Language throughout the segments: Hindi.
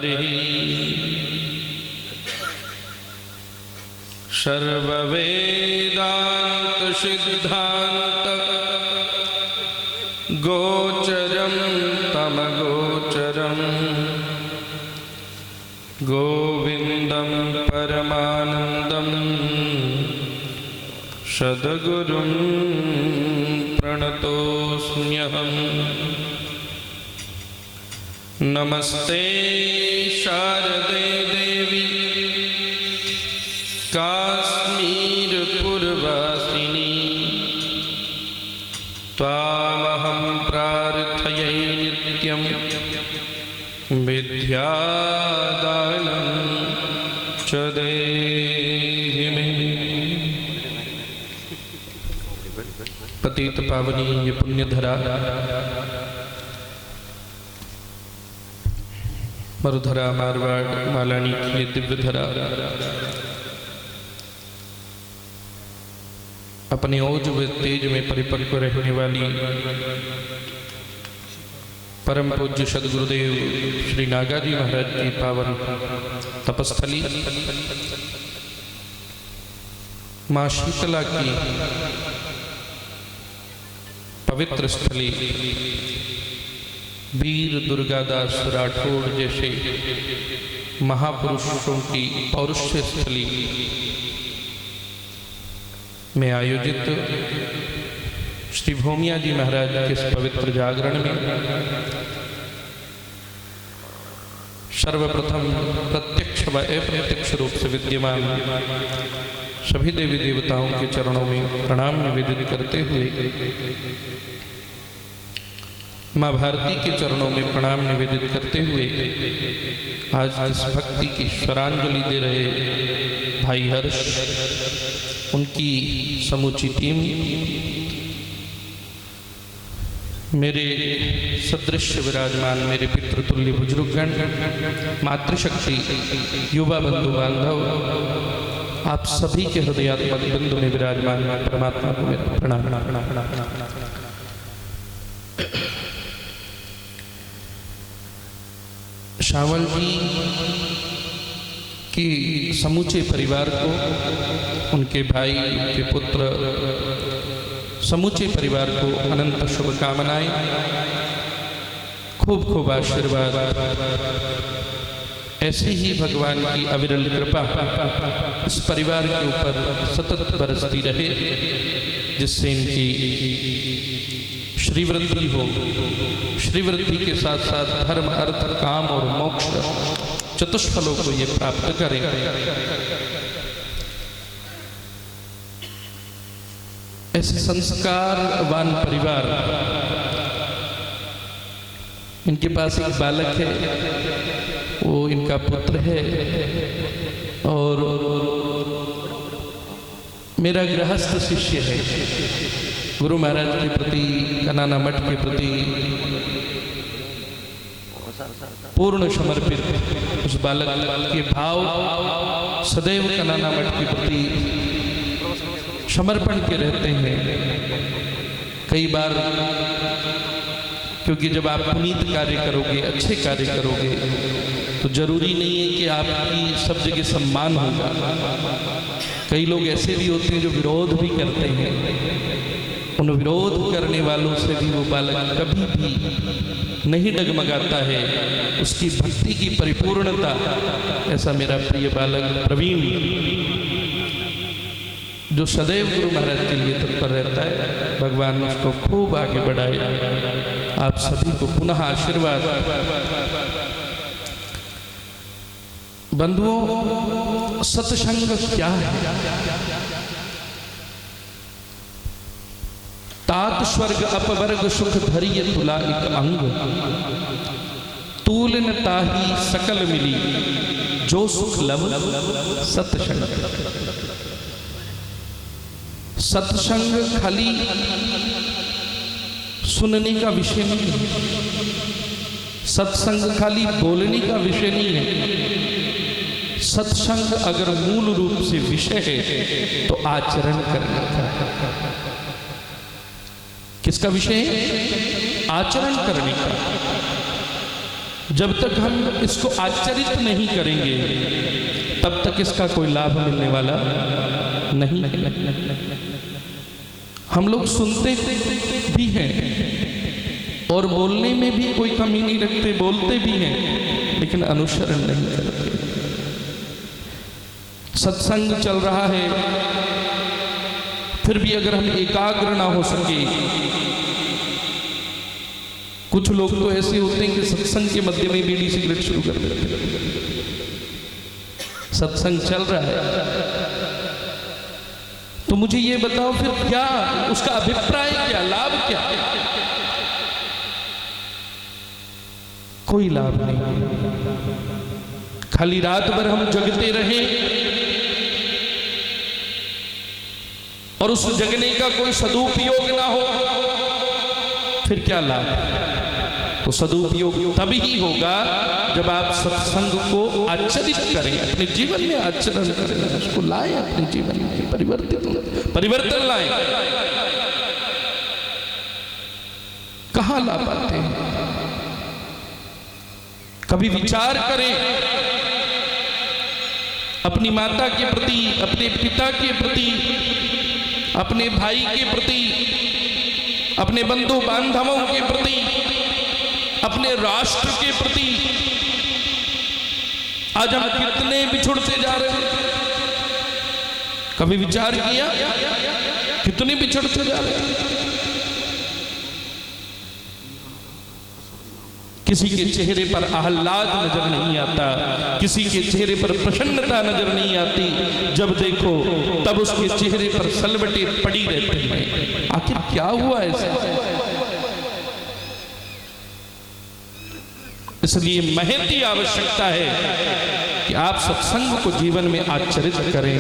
हरिः सर्ववेदान्त सिद्धान्त गोचरं तमगोचरं गोविन्दं परमानन्दं सद्गुरुं प्रणतोऽस्म्यहम्। नमस्ते शारदे देवी काश्मीरपुरवासिनी त्वामहं प्रार्थये नित्यं विद्यादानं च देहि मे। पतित पावनी ये पुण्यधरा मरुधरा मारवाड़ मालानी की ये दिव्य धरा अपने ओज व तेज में परिपक्व रहने वाली परम पूज्य सद्गुरुदेव श्री नागाजी महाराज की पावन तपस्थली माँ शीतला की पवित्र स्थली वीर दुर्गादास राठौड़ जैसे महापुरुषों की पौरुष्य स्थली में आयोजित श्री भूमिया जी महाराज के इस पवित्र जागरण में सर्वप्रथम प्रत्यक्ष व अप्रत्यक्ष रूप से विद्यमान सभी देवी देवताओं के चरणों में प्रणाम निवेदित करते हुए माँ भारती के चरणों में प्रणाम निवेदित करते हुए आज इस भक्ति की स्वरांजलि दे रहे भाई हर्ष, उनकी समूची टीम, मेरे सदृश विराजमान मेरे पितृतुल्य बुजुर्गगण, मातृशक्ति, युवा बंधु बांधव, आप सभी के हृदयात्मक बिंदु में विराजमान परमात्मा को मेरा प्रणाम। शावल जी की समूचे परिवार को, उनके भाई, उनके पुत्र, समूचे परिवार को अनंत शुभकामनाएं, खूब खूब आशीर्वाद, ऐसी ही भगवान की अविरल कृपा इस परिवार के ऊपर सतत बरसती रहे, जिससे इनकी श्रीवृद्धि हो, श्रीवृद्धि के साथ साथ धर्म, अर्थ, काम और मोक्ष चतुष्फलों को ये प्राप्त करें। ऐसे संस्कारवान परिवार, इनके पास एक बालक है, वो इनका पुत्र है और मेरा गृहस्थ शिष्य है। गुरु महाराज के प्रति, कनाना मठ के प्रति पूर्ण समर्पित उस बालक के भाव सदैव कनाना मठ के प्रति समर्पण के रहते हैं। कई बार क्योंकि जब आप पुनीत कार्य करोगे, अच्छे कार्य करोगे, तो जरूरी नहीं है कि आपकी सब जगह सम्मान होगा। कई लोग ऐसे भी होते हैं जो विरोध भी करते हैं, उन विरोध करने वालों से भी वो बालक कभी भी नहीं डगमगाता है, उसकी भक्ति की परिपूर्णता। ऐसा मेरा प्रिय बालक प्रवीण, जो सदैव गुरु महाराज के लिए तत्पर रहता है, भगवान उसको खूब आगे बढ़ाए। आप सभी को पुनः आशीर्वाद। बंधुओं, सत्संग क्या है? तात स्वर्ग अपवर्ग सुख धरिय तुला एक अंग, तूल न ताही सकल मिली, जो सुख लव सत्संग। सत्संग खाली सुनने का विषय नहीं है, सत्संग खाली बोलने का विषय नहीं है। सत्संग अगर मूल रूप से विषय है तो आचरण करने का। किसका विषय है? आचरण करने का। जब तक हम इसको आचरित नहीं करेंगे तब तक इसका कोई लाभ मिलने वाला नहीं है। हम लोग सुनते भी हैं और बोलने में भी कोई कमी नहीं रखते, बोलते भी हैं, लेकिन अनुसरण नहीं करते। सत्संग चल रहा है, फिर भी अगर हम एकाग्र ना हो सके, कुछ लोग तो ऐसे होते हैं कि सत्संग के मध्य में बीड़ी सिगरेट शुरू कर देते हैं। सत्संग चल रहा है तो मुझे ये बताओ फिर क्या उसका अभिप्राय, क्या लाभ, क्या? कोई लाभ नहीं। खाली रात भर हम जगते रहें और उस जगने का कोई सदुपयोग ना हो, फिर क्या लाभ? तो सदुपयोग तभी ही होगा जब आप सत्संग को आचरित करें, अपने जीवन में आचरण करें, उसको लाएं अपने जीवन में, परिवर्तन लाएं। कहां ला पाते हैं? कभी विचार करें अपनी माता के प्रति, अपने पिता के प्रति, अपने भाई के प्रति, अपने बंधु बांधवों के प्रति, अपने राष्ट्र के प्रति आज हम कितने बिछुड़ते जा रहे हैं? कभी विचार किया कितने बिछुड़ते जा रहे हैं? किसी के चेहरे पर आह्लाद नजर नहीं आता, किसी के चेहरे पर प्रसन्नता नजर नहीं आती। जब देखो तब उसके चेहरे पर सलवटें पड़ी रहती हैं। आखिर क्या हुआ ऐसा? इसलिए महती आवश्यकता है कि आप सत्संग को जीवन में आचरित करें,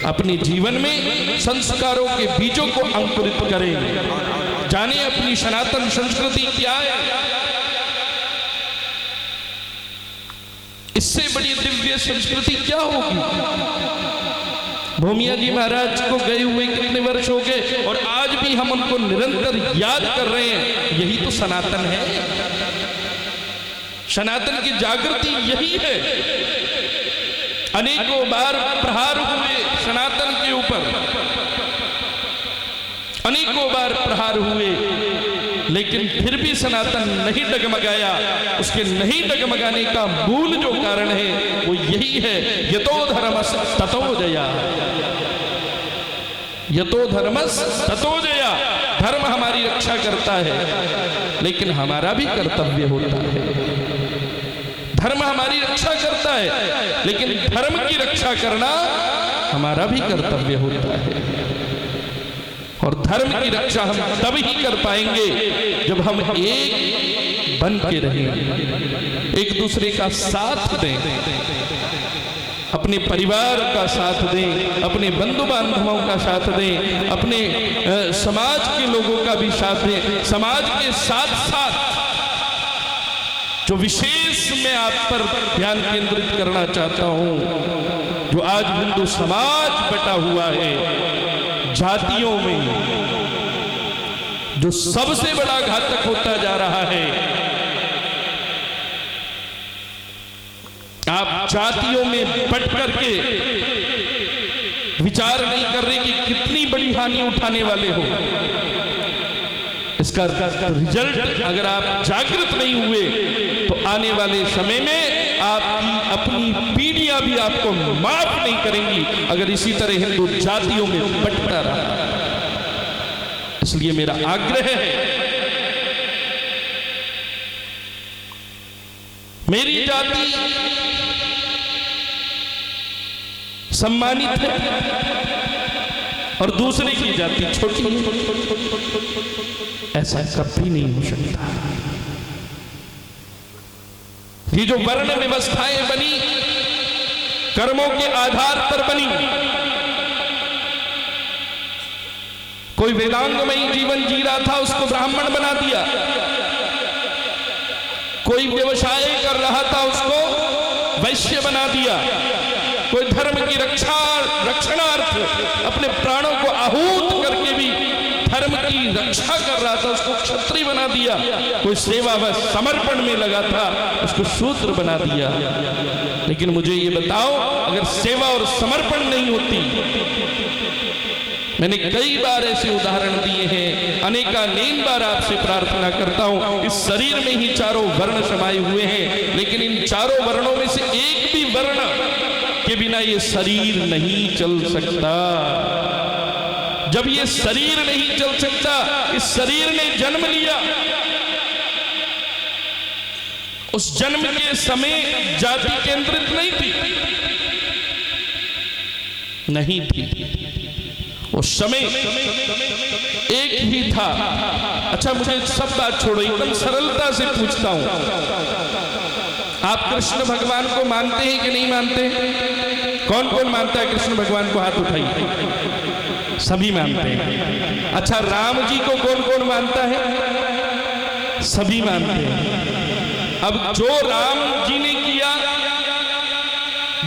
अपने जीवन में संस्कारों के बीजों को अंकुरित करें, जाने अपनी सनातन संस्कृति क्या है। इससे बड़ी दिव्य संस्कृति क्या होगी? भूमिया जी महाराज को गए हुए कितने वर्ष हो गए और आज भी हम उनको निरंतर याद कर रहे हैं। यही तो सनातन है। सनातन की जागृति यही है। अनेकों बार प्रहार हुए सनातन के ऊपर, अनेकों बार प्रहार हुए, लेकिन फिर भी सनातन नहीं डगमगाया। उसके नहीं डगमगाने का मूल जो कारण है वो यही है, यतो धर्मस् ततो जया। यतो धर्मस् ततो जया। धर्म हमारी रक्षा करता है, लेकिन हमारा भी कर्तव्य होता है। धर्म हमारी रक्षा करता है, लेकिन धर्म की रक्षा करना हमारा भी कर्तव्य होता है। और धर्म की रक्षा हम तब ही कर पाएंगे जब हम एक बन के रहें, एक दूसरे का साथ दें, अपने परिवार का साथ दें, अपने बंधु बांधवों का साथ दें, अपने समाज के लोगों का भी साथ दें। समाज के साथ साथ जो विशेष मैं आप पर ध्यान केंद्रित करना चाहता हूं, जो आज हिंदू समाज बटा हुआ है जातियों में, जो सबसे बड़ा घातक होता जा रहा है। आप जातियों में बट करके विचार नहीं कर रहे कि कितनी बड़ी हानि उठाने वाले हो। इसका रिजल्ट अगर आप जागृत नहीं हुए तो आने वाले समय में आपकी अपनी पीढ़ियां भी आपको माफ नहीं करेंगी अगर इसी तरह हिंदू जातियों में बंटता रहा। इसलिए मेरा आग्रह है, मेरी जाति सम्मानित है और दूसरे की जाति छोटी है, ऐसा कभी नहीं हो सकता। ये जो वर्ण व्यवस्थाएं बनी, कर्मों के आधार पर बनी, कोई वेदांगमयी जीवन जी रहा था उसको ब्राह्मण बना दिया, कोई व्यवसाय कर रहा था उसको वैश्य बना दिया, कोई धर्म की रक्षणार्थ अपने प्राणों को आहूत करके भी धर्म की रक्षा कर रहा था उसको क्षत्रिय बना दिया, कोई सेवा व समर्पण में लगा था उसको शूद्र बना दिया। लेकिन मुझे ये बताओ, अगर सेवा और समर्पण नहीं होती, मैंने कई बार ऐसे उदाहरण दिए हैं, अनेकानेक बार आपसे प्रार्थना करता हूं, इस शरीर में ही चारों वर्ण समाये हुए हैं, लेकिन इन चारों वर्णों में से एक भी वर्ण के बिना ये शरीर नहीं चल सकता। जब ये शरीर नहीं चल सकता, इस शरीर ने जन्म लिया, उस जन्म के समय जाति केंद्रित नहीं थी, उस समय एक ही था। अच्छा, मुझे सब बात छोड़ो, एकदम सरलता से पूछता हूं, आप कृष्ण भगवान को मानते हैं कि नहीं मानते? कौन कौन मानता है कृष्ण भगवान को? हाथ उठाइए। सभी मानते हैं। अच्छा, राम जी को कौन कौन मानता है? सभी मानते हैं। अब जो राम जी ने किया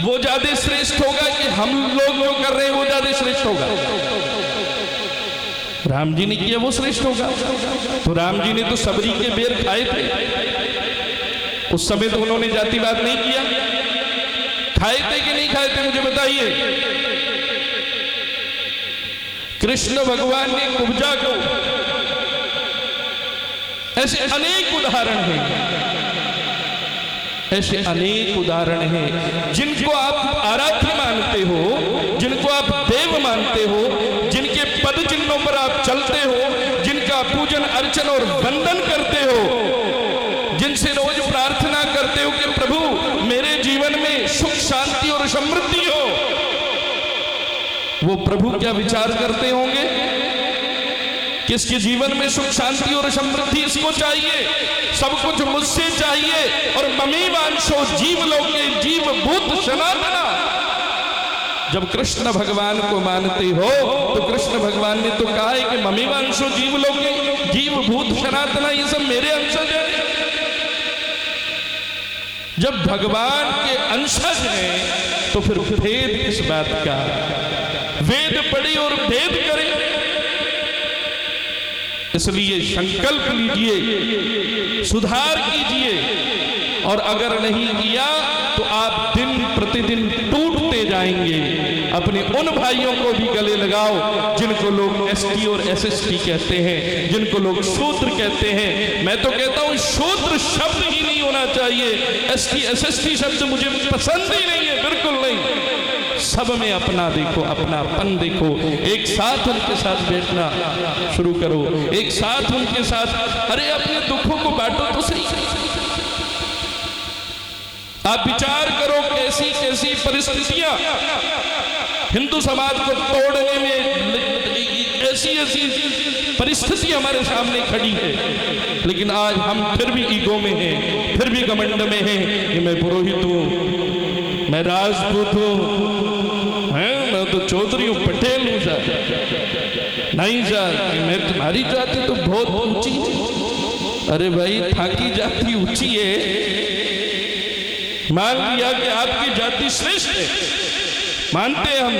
वो ज्यादा श्रेष्ठ होगा कि हम लोग जो कर रहे हैं वो ज्यादा श्रेष्ठ होगा? राम जी ने किया वो श्रेष्ठ होगा। तो राम जी ने तो सबरी के बेर खाए थे, उस समय तो उन्होंने जातिवाद नहीं किया। खाए थे कि नहीं खाए थे, मुझे बताइए। कृष्ण भगवान ने कुब्जा को, ऐसे अनेक उदाहरण हैं, ऐसे अनेक उदाहरण हैं जिनको आप आराध्य मानते हो, जिनको आप देव मानते हो, जिनके पद चिन्हों पर आप चलते हो, जिनका पूजन अर्चन और वंदन करते हो, जिनसे रोज प्रार्थना करते हो कि प्रभु मेरे जीवन में सुख शांति और समृद्धि हो, वो प्रभु क्या विचार करते होंगे? किसके जीवन में सुख शांति और समृद्धि इसको चाहिए, सब कुछ मुझसे चाहिए, और ममीवांशो जीवलोके जीवभूत सनातना। जब कृष्ण भगवान को मानते हो तो कृष्ण भगवान ने तो कहा है कि ममीवांशो जीवलोके जीवभूत सनातना, ये सब मेरे अंशज हैं। जब भगवान के अंशज हैं तो फिर भेद किस बात का? वेद पढ़े और भेद करें। इसलिए संकल्प लीजिए, सुधार कीजिए, और अगर नहीं किया तो आप दिन प्रतिदिन टूटते जाएंगे। अपने उन भाइयों को भी गले लगाओ जिनको लोग एसटी और एसएसटी कहते हैं, जिनको लोग शूद्र कहते हैं। मैं तो कहता हूं शूद्र शब्द ही नहीं होना चाहिए, एसटी एसएसटी शब्द मुझे पसंद ही नहीं है, बिल्कुल नहीं। सब में अपना देखो, अपनापन देखो, एक साथ उनके साथ बैठना शुरू करो, एक साथ उनके साथ, अरे अपने दुखों को बांटो तो सही। आप विचार करो कैसी कैसी परिस्थितियां हिंदू समाज को तोड़ने में, ऐसी ऐसी परिस्थिति हमारे सामने खड़ी है, लेकिन आज हम फिर भी ईगो में हैं, फिर भी घमंड में हैं कि मैं पुरोहित हूं, मैं राजपूत हूं, मैं तो चौधरी हूं, पटेल हूं सर, नहीं सर मैं तुम्हारी जाति तो बहुत ऊंची है। अरे भाई, थाकी जाति ऊंची है, मान लिया कि आपकी जाति श्रेष्ठ है, मानते हैं हम,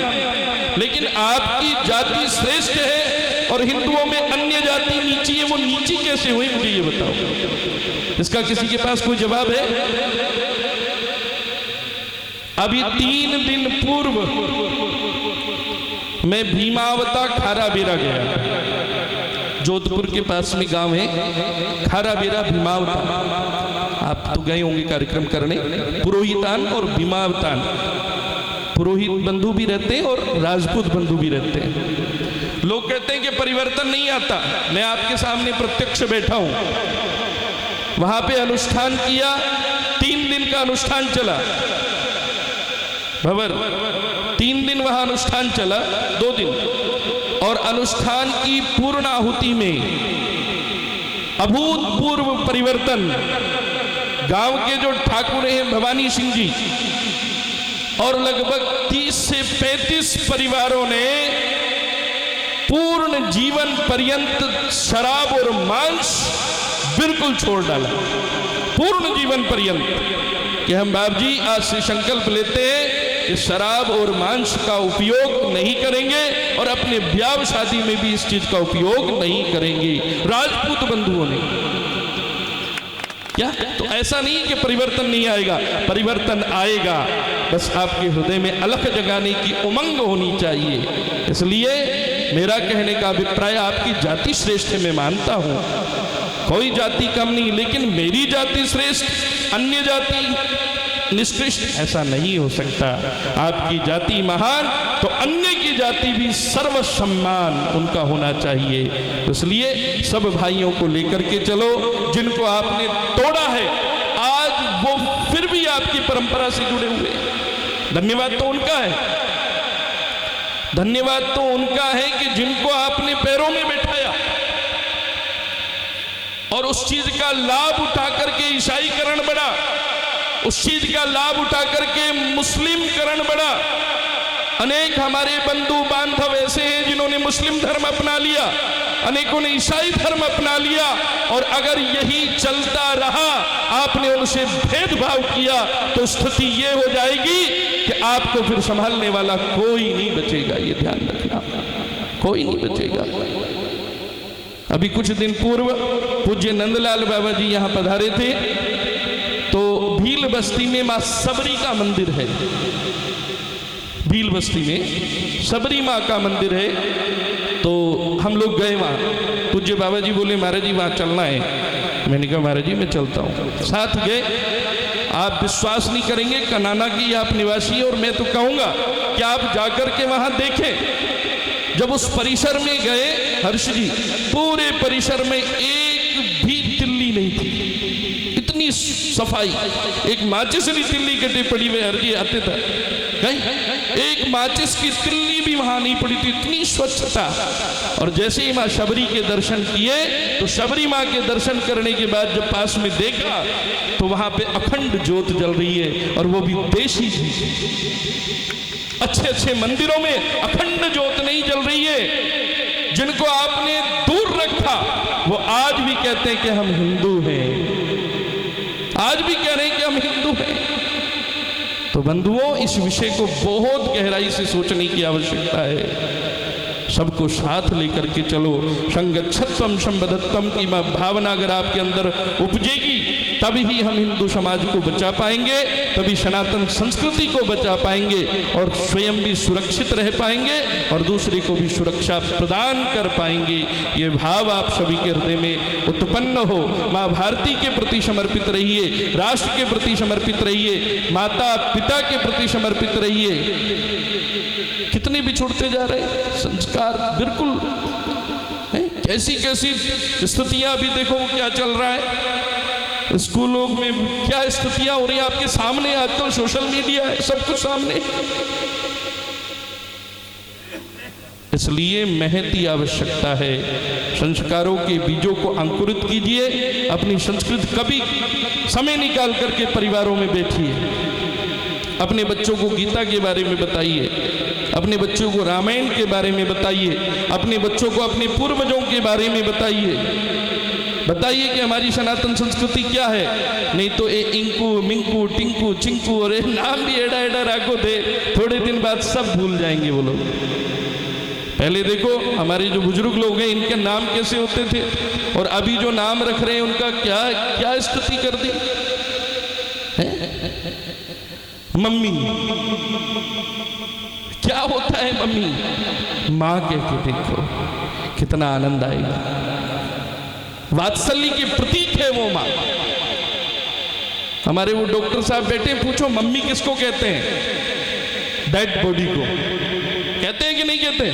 लेकिन आपकी जाति श्रेष्ठ है और हिंदुओं में अन्य जाति नीची है, वो नीची कैसे हुई मुझे ये बताओ। इसका किसी के पास कोई जवाब है? अभी 3 दिन पूर्व मैं भीमावता खाराबेरा गया, जोधपुर के पास में गांव है खाराबेरा भीमावता। आप तो गए होंगे कार्यक्रम करने। पुरोहितान और भीमावतान, पुरोहित बंधु भी रहते हैं और राजपूत बंधु भी रहते हैं। लोग कहते हैं कि परिवर्तन नहीं आता, मैं आपके सामने प्रत्यक्ष बैठा हूं। वहां पे अनुष्ठान किया, 3 दिन का अनुष्ठान चला भवर, 3 दिन वहां अनुष्ठान चला, 2 दिन, और अनुष्ठान की पूर्णाहुति में अभूतपूर्व परिवर्तन। गांव के जो ठाकुर हैं भवानी सिंह जी और लगभग 30 से 35 परिवारों ने पूर्ण जीवन पर्यंत शराब और मांस बिल्कुल छोड़ डाला, पूर्ण जीवन पर्यंत, कि हम बाप जी आज से संकल्प लेते हैं कि शराब और मांस का उपयोग नहीं करेंगे और अपने ब्याह शादी में भी इस चीज का उपयोग नहीं करेंगे राजपूत बंधुओं ने। क्या तो ऐसा नहीं कि परिवर्तन नहीं आएगा, परिवर्तन आएगा, बस आपके हृदय में अलख जगाने की उमंग होनी चाहिए। इसलिए मेरा कहने का अभिप्राय, आपकी जाति श्रेष्ठ मैं मानता हूं, कोई जाति कम नहीं, लेकिन मेरी जाति श्रेष्ठ अन्य जाति निष्कृष्ट ऐसा नहीं हो सकता। आपकी जाति महान तो अन्य की जाति भी सर्व सम्मान उनका होना चाहिए। इसलिए सब भाइयों को लेकर के चलो, जिनको आपने तोड़ा है आज वो फिर भी आपकी परंपरा से जुड़े हुए। धन्यवाद तो उनका है, धन्यवाद तो उनका है कि जिनको आपने पैरों में बैठाया और उस चीज का लाभ उठा करके ईसाईकरण बढ़ा, उस चीज का लाभ उठा करके मुस्लिमकरण बढ़ा। अनेक हमारे बंधु बांधव ऐसे हैं जिन्होंने मुस्लिम धर्म अपना लिया, अनेकों ने ईसाई धर्म अपना लिया, और अगर यही चलता रहा, आपने उनसे भेदभाव किया, तो स्थिति ये हो जाएगी कि आपको फिर संभालने वाला कोई नहीं बचेगा। ये ध्यान रखना, कोई नहीं बचेगा। अभी कुछ दिन पूर्व पूज्य नंदलाल बाबा जी यहाँ पधारे थे, तो भील बस्ती में मां सबरी का मंदिर है, भील बस्ती में सबरी माँ का मंदिर है। तो हम लोग गए वहाँ, पूज्य बाबा जी बोले महाराज जी वहाँ चलना है। मैंने कहा महाराज जी मैं चलता हूँ, साथ गए। आप विश्वास नहीं करेंगे, कनाना की आप निवासी, और मैं तो कहूँगा कि आप जाकर के वहाँ देखें। जब उस परिसर में गए हर्ष जी, पूरे परिसर में एक भी तिल्ली नहीं थी, इतनी सफाई। एक माचिस की तिल्ली कटी पड़ी हुई हर्ष जी आते थे, एक माचिस की तिल्ली भी वहां नहीं पड़ी थी, इतनी स्वच्छता। और जैसे ही माँ शबरी के दर्शन किए, तो शबरी माँ के दर्शन करने के बाद जब पास में देखा, तो वहां पे अखंड ज्योत जल रही है, और वो भी देशी घी। अच्छे अच्छे मंदिरों में अखंड ज्योत नहीं जल रही है। जिनको आपने दूर रखा, वो आज भी कहते हैं कि हम हिंदू हैं, आज भी कह रहे हैं कि हम हिंदू हैं। तो बंधुओं, इस विषय को बहुत गहराई से सोचने की आवश्यकता है। सबको साथ लेकर के चलो। संगच्छत्वम संबद्धत्वम की भावना अगर आपके अंदर उपजेगी, तभी ही हम हिंदू समाज को बचा पाएंगे, तभी सनातन संस्कृति को बचा पाएंगे, और स्वयं भी सुरक्षित रह पाएंगे और दूसरे को भी सुरक्षा प्रदान कर पाएंगे। ये भाव आप सभी के हृदय में उत्पन्न हो। माँ भारती के प्रति समर्पित रहिए, राष्ट्र के प्रति समर्पित रहिए, माता पिता के प्रति समर्पित रहिए। कितने बिछुड़ते जा रहे संस्कार, बिल्कुल कैसी कैसी स्थितियां अभी देखो क्या चल रहा है। स्कूलों में क्या स्थितियां हो रही है आपके सामने, आजकल सोशल मीडिया है, सब कुछ सामने। इसलिए महती आवश्यकता है, संस्कारों के बीजों को अंकुरित कीजिए। अपनी संस्कृति कभी समय निकाल करके परिवारों में बैठिए, अपने बच्चों को गीता के बारे में बताइए, अपने बच्चों को रामायण के बारे में बताइए, अपने बच्चों को अपने पूर्वजों के बारे में बताइए। बताइए कि हमारी सनातन संस्कृति क्या है। नहीं तो ए इंकू मिंकू टिंकू चिंकू और नाम भी एडा एडा राखो थे, थोड़े दिन बाद सब भूल जाएंगे वो लोग। पहले देखो हमारे जो बुजुर्ग लोग हैं, इनके नाम कैसे होते थे, और अभी जो नाम रख रहे हैं उनका क्या क्या स्थिति कर दी है? मम्मी, क्या होता है मम्मी? माँ कह के देखो कितना आनंद आएगा। वात्सल्य के प्रतीक है वो माँ। हमारे वो डॉक्टर साहब बैठे, पूछो मम्मी किसको कहते हैं? डेड बॉडी को कहते हैं कि नहीं कहते?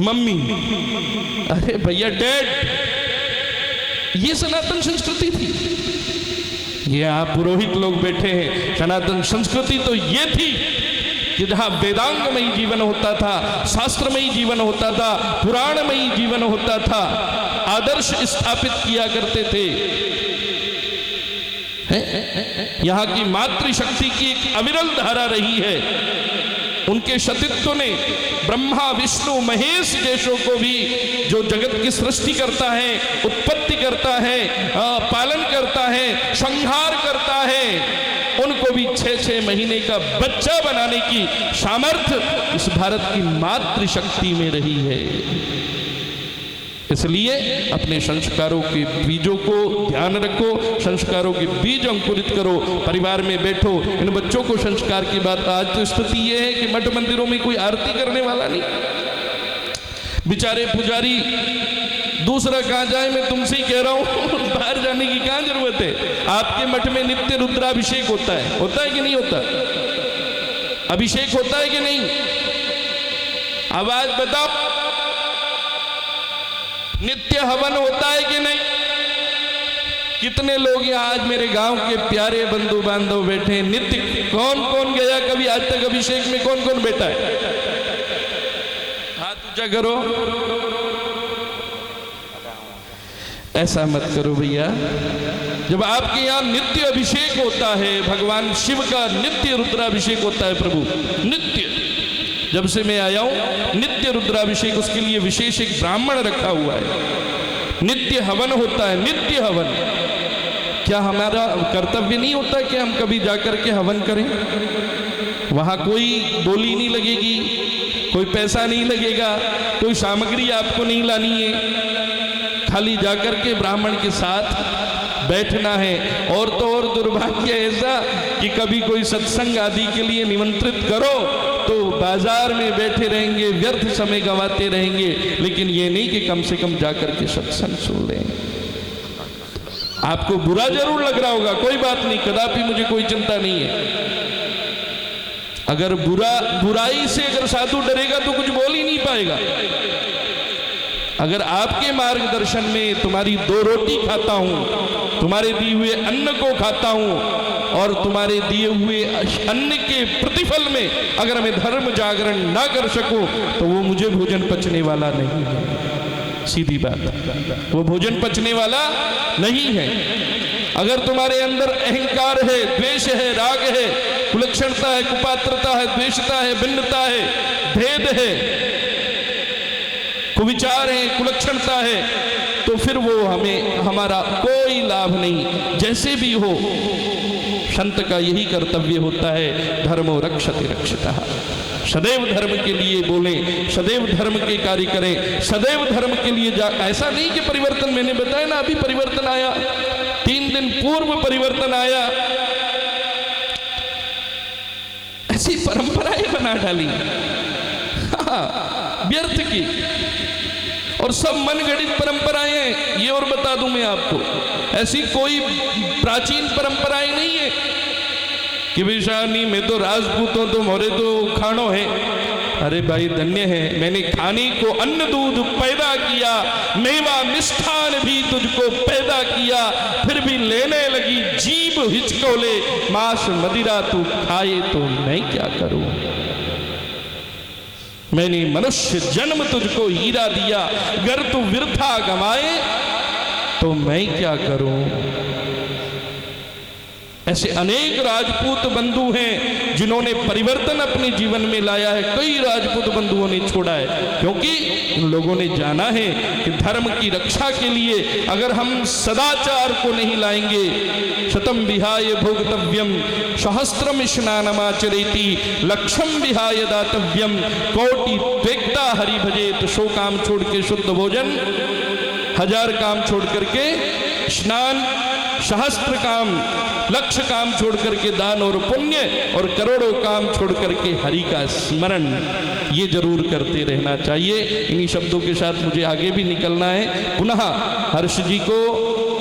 मम्मी, अरे भैया डेड, ये सनातन संस्कृति थी। ये आप पुरोहित लोग बैठे हैं, सनातन संस्कृति तो ये थी कि जहां वेदांगमयी जीवन होता था, शास्त्रमयी जीवन होता था, पुराणमयी जीवन होता था, आदर्श स्थापित किया करते थे। यहाँ की मातृशक्ति की एक अविरल धारा रही है। उनके सतीत्व ने ब्रह्मा विष्णु महेश जैसों को भी, जो जगत की सृष्टि करता है, उत्पत्ति करता है, पालन करता है, संहार करता है, उनको भी 6-6 का बच्चा बनाने की सामर्थ्य इस भारत की मातृशक्ति में रही है। इसलिए अपने संस्कारों के बीजों को ध्यान रखो, संस्कारों के बीज अंकुरित करो, परिवार में बैठो, इन बच्चों को संस्कार की बात। आज तो स्थिति ये है कि मठ मंदिरों में कोई आरती करने वाला नहीं, बेचारे पुजारी दूसरा कहाँ जाए, मैं तुमसे ही कह रहा हूँ बाहर जाने की कहाँ जरूरत है। आपके मठ में नित्य रुद्राभिषेक होता है कि नहीं होता? अभिषेक होता है कि नहीं? आवाज बताओ, नित्य हवन होता है कि नहीं? कितने लोग यहाँ आज मेरे गांव के प्यारे बंधु बांधव बैठे हैं, नित्य कौन कौन गया कभी आज तक अभिषेक में? कौन कौन बैठा है? हाथ ऊंचा करो। ऐसा मत करो भैया, जब आपके यहाँ नित्य अभिषेक होता है, भगवान शिव का नित्य रुद्राभिषेक होता है, प्रभु नित्य, जब से मैं आया हूं नित्य रुद्राभिषेक, उसके लिए विशेष एक ब्राह्मण रखा हुआ है, नित्य हवन होता है, नित्य हवन। क्या हमारा कर्तव्य नहीं होता कि हम कभी जाकर के हवन करें? वहां कोई बोली नहीं लगेगी, कोई पैसा नहीं लगेगा, कोई सामग्री आपको नहीं लानी है, खाली जाकर के ब्राह्मण के साथ बैठना है। और तो और दुर्भाग्य ऐसा कि कभी कोई सत्संग आदि के लिए निमंत्रित करो तो बाजार में बैठे रहेंगे, व्यर्थ समय गंवाते रहेंगे, लेकिन ये नहीं कि कम से कम जाकर के सत्संग सुन लें। आपको बुरा जरूर लग रहा होगा, कोई बात नहीं, कदापि मुझे कोई चिंता नहीं है। अगर बुराई से अगर साधु डरेगा तो कुछ बोल ही नहीं पाएगा। अगर आपके मार्गदर्शन में तुम्हारी 2 रोटी खाता हूं, तुम्हारे दिए हुए अन्न को खाता हूं, और तुम्हारे दिए हुए अन्न के प्रतिफल में अगर मैं धर्म जागरण ना कर सकूं तो वो मुझे भोजन पचने वाला नहीं है। सीधी बात, वो भोजन पचने वाला नहीं है। अगर तुम्हारे अंदर अहंकार है, द्वेष है, राग है, कुलक्षणता है, कुपात्रता है, द्वेषता है, भिन्नता है, भेद है, कुविचार है, कुलक्षणता है, तो फिर वो हमारा कोई लाभ नहीं। जैसे भी हो, संत का यही कर्तव्य होता है, धर्मो रक्षति रक्षितः। सदैव धर्म के लिए बोलें, सदैव धर्म के कार्य करें, सदैव धर्म के लिए ऐसा नहीं कि परिवर्तन, मैंने बताया ना अभी परिवर्तन आया, 3 दिन पूर्व परिवर्तन आया, ऐसी परंपराएं बना डाली व्यर्थ की, और सब मनगढ़ंत परंपराएं हैं। ये और बता दूं मैं आपको, ऐसी कोई प्राचीन परंपराएं नहीं है कि विशानी में तो राजपूतों तो मोरे तो खानो है। अरे भाई धन्य है, मैंने खाने को अन्न दूध पैदा किया, मेवा मिष्ठान भी तुझको पैदा किया, फिर भी लेने लगी जीभ हिचकोले, मांस मदिरा तू खाए तो मैं क्या करूं? मैंने मनुष्य जन्म तुझको हीरा दिया, अगर तू वृथा गंवाए तो मैं क्या करूं? ऐसे अनेक राजपूत बंधु हैं जिन्होंने परिवर्तन अपने जीवन में लाया है। कई राजपूत बंधुओं ने छोड़ा है, क्योंकि उन लोगों ने जाना है कि धर्म की रक्षा के लिए अगर हम सदाचार को नहीं लाएंगे, शतम विहाय भोगतव्यम सहस्त्रम स्नानमाचरेति लक्षम विहाय दातव्यम कोटि त्वेक्ता हरि भजेत। 100 काम छोड़ के शुद्ध भोजन, 1000 काम छोड़ करके स्नान, सहस्त्र काम, लक्ष्य काम छोड़ करके दान और पुण्य, और करोड़ों काम छोड़ करके हरि का स्मरण, ये जरूर करते रहना चाहिए। इन्हीं शब्दों के साथ मुझे आगे भी निकलना है। पुनः हर्ष जी को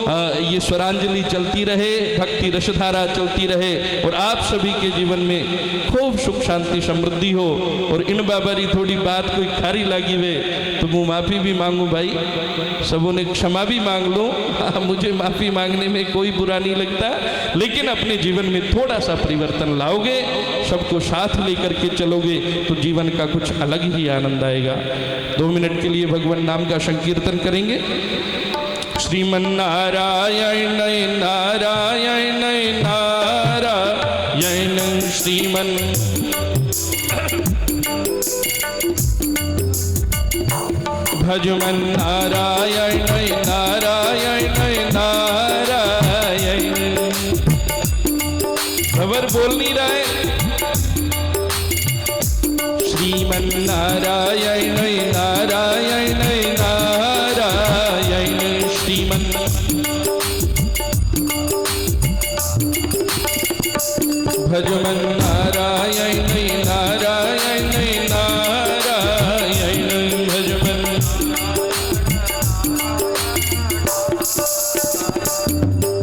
ये स्वरांजलि चलती रहे, भक्ति रसधारा चलती रहे, और आप सभी के जीवन में खूब सुख शांति समृद्धि हो। और इन बाबारी थोड़ी बात कोई खारी लगी वे तो मैं माफ़ी भी मांगू भाई, सबों ने क्षमा भी मांग लो। मुझे माफ़ी मांगने में कोई बुरा नहीं लगता, लेकिन अपने जीवन में थोड़ा सा परिवर्तन लाओगे, सबको साथ लेकर के चलोगे तो जीवन का कुछ अलग ही आनंद आएगा। 2 मिनट के लिए भगवान नाम का संकीर्तन करेंगे। श्रीमन नारायण नारायण नारायण श्रीमन भजमन नारायण नारायण नारायण। खबर बोल नहीं रहा है, नारायण नारायण नारायण श्रीमन भजमन नारायण नारायण नारायण भजमन।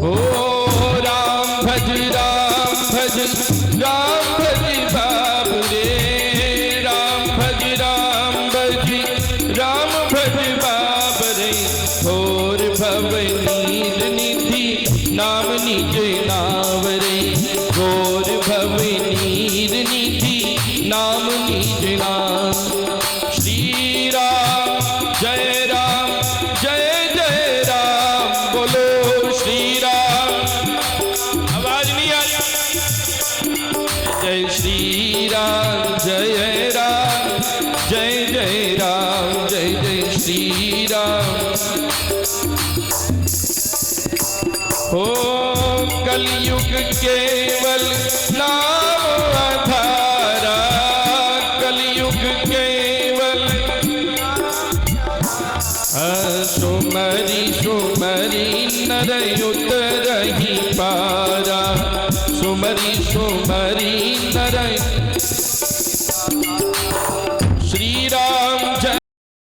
ओ राम भज राम भज बाबू रे, राम भज बाब रे, घोर भव नील निधि नाम निज नाव रे, घोर भव नील निधि नाम निज नाम। श्री राम जय जय राम, बोलो श्री राम। आवाज नहीं आ रही। जय श्री राम जय राम, जय जय राम, जय जय श्री राम। हो कलयुग केवल नाम आधारा, कलयुग केवल सुमरी सुमरी नर उतरहि पारा, सुमरी सुमरी नर